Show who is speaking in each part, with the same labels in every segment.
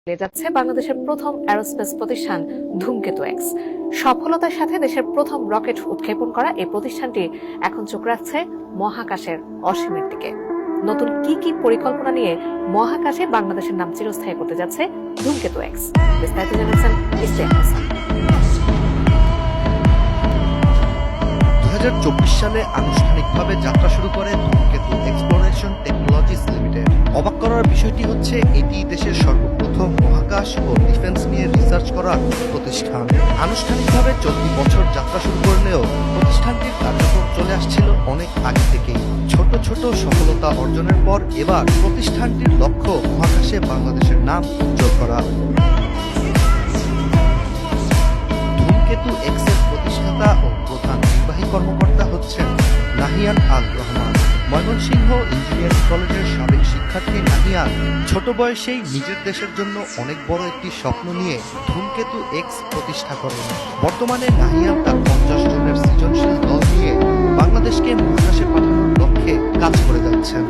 Speaker 1: যাচ্ছে বাংলাদেশের প্রথম অ্যারোস্পেস প্রতিষ্ঠান ধূমকেতু এক্স। সফলতার সাথে দেশের প্রথম রকেট উৎক্ষেপণ করা এই প্রতিষ্ঠানটি এখন চোখ রাখছে মহাকাশের অসীমের দিকে। নতুন কি পরিকল্পনা নিয়ে মহাকাশে বাংলাদেশের নাম চিরস্থায়ী করতে যাচ্ছে ধূমকেতু এক্স, বিস্তারিত জানাচ্ছেন ইসলাম হাসান।
Speaker 2: 2024 সালে আনুষ্ঠানিকভাবে যাত্রা শুরু করে ধূমকেতু এক্সপ্লোরেশন টেকনোলজিস লিমিটেড। অবাক করার বিষয়টি হচ্ছে এটি দেশের সর্বপ্রথম মহাকাশ ও ডিফেন্স নিয়ে রিসার্চ করা প্রতিষ্ঠান। আনুষ্ঠানিকভাবে চলতি বছর যাত্রা শুরু করলেও প্রতিষ্ঠানটির কার্যক্রম চলে আসছিল অনেক আগে থেকেই। ছোট ছোট সফলতা অর্জনের পর এবার প্রতিষ্ঠানটির লক্ষ্য মহাকাশে বাংলাদেশের নাম উজ্জ্বল করা। ধূমকেতু এক্স এর প্রতিষ্ঠাতা ও প্রধান নির্বাহী কর্মকর্তা হচ্ছেন নাহিয়ান আল রহমান। ময়মনসিংহ ইঞ্জিনিয়ারিং কলেজের সাবেক শিক্ষার্থী নাহিয়ান ছোট বয়সেই নিজের দেশের জন্য অনেক বড় একটি স্বপ্ন নিয়ে ধূমকেতু এক্স প্রতিষ্ঠা করেন। বর্তমানে নাহিয়ান তার 50 জনের সৃজনশীল দল নিয়ে বাংলাদেশকে মহাকাশে পাঠানোর লক্ষ্যে কাজ করে যাচ্ছেন।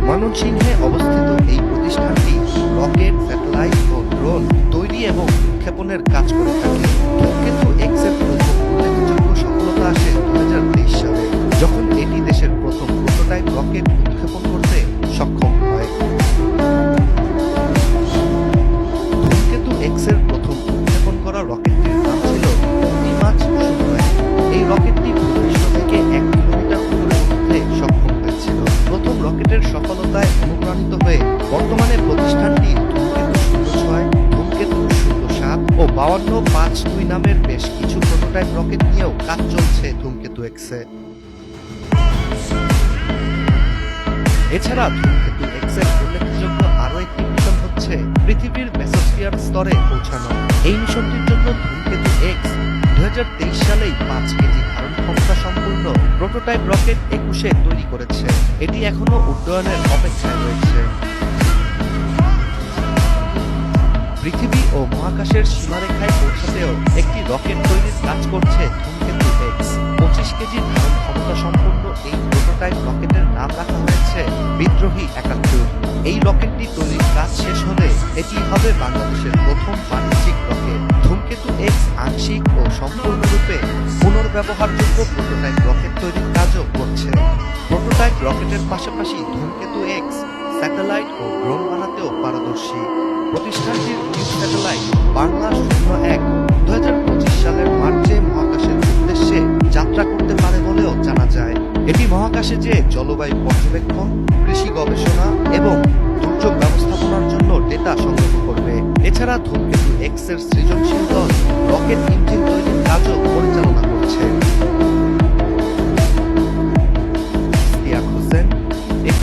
Speaker 2: ময়মনসিংহে অবস্থিত এই প্রতিষ্ঠানটি রকেট, স্যাটেলাইট ও ড্রোন তৈরি এবং উৎক্ষেপণের কাজ করে থাকে। ধূমকেতু এক্স এর প্রথম উল্লেখযোগ্য সফলতা আসে 2023 সালে, যখন এটি দেশের প্রথম প্রোটোটাইপ রকেট উৎক্ষেপণ করতে সক্ষম হয়। ধূমকেতু এক্স এর প্রথম উৎক্ষেপণ করা রকেটটির নাম ছিল ইমাজ 01। এই রকেটটি ভূপৃষ্ঠ থেকে 1 কিলোমিটার উপরে উঠতে সক্ষম হয়েছিল। প্রথম রকেটের সফলতায় অনুপ্রাণিত হয়ে বর্তমানে প্রতিষ্ঠানটি ধূমকেতু 06, ধূমকেতু 07 ও 5252 নামের বেশ কিছু প্রোটোটাইপ রকেট নিয়েও কাজ চলছে ধূমকেতু এক্সে। এছাড়া ধূমকেতু এক্স এর উল্লেখযোগ্য আরও একটি মিশন হচ্ছে পৃথিবীর মেসোস্ফিয়ার স্তরে পৌঁছানো। এই মিশনটির জন্য ধূমকেতু এক্স 2023 সালেই 5 কেজি ধারণ ক্ষমতা সম্পূর্ণ প্রোটোটাইপ রকেট 21 তৈরি করেছে। এটি এখনো উড্ডয়নের অপেক্ষায় রয়েছে। পৃথিবী ও মহাকাশের সীমারেখায় পৌঁছাতেও একটি রকেট তৈরির কাজ করছে ধূমকেতু এক্স। 25 কেজি ধারণ ক্ষমতা সম্পন্ন এই প্রোটোটাইপ রকেটের নাম রাখা হয়েছে বিদ্রোহী 71। এই রকেটটি তৈরির কাজ শেষ হলে এটি হবে বাংলাদেশের প্রথম বাণিজ্যিক রকেট। ধূমকেতু এক্স আংশিক ও সম্পূর্ণরূপে পুনর্ব্যবহারযোগ্য প্রোটোটাইপ রকেট তৈরির কাজও করছে। প্রোটোটাইপ রকেটের পাশাপাশি ধূমকেতু এক্স স্যাটেলাইট ও ড্রোন বানাতেও পারদর্শী। প্রতিষ্ঠানটির নিউ স্যাটেলাইট বাংলা 01 2025 সালের মার্চে মহাকাশের উদ্দেশ্যে যাত্রা করতে পারে বলেও জানা যায়। এটি মহাকাশে যে জলবায়ু পর্যবেক্ষণ, কৃষি গবেষণা এবং দুর্যোগ ব্যবস্থাপনার জন্য ডেটা সংগ্রহ করবে। এছাড়া ধূমকেতু এক্স এর সৃজনশীল দল রকেট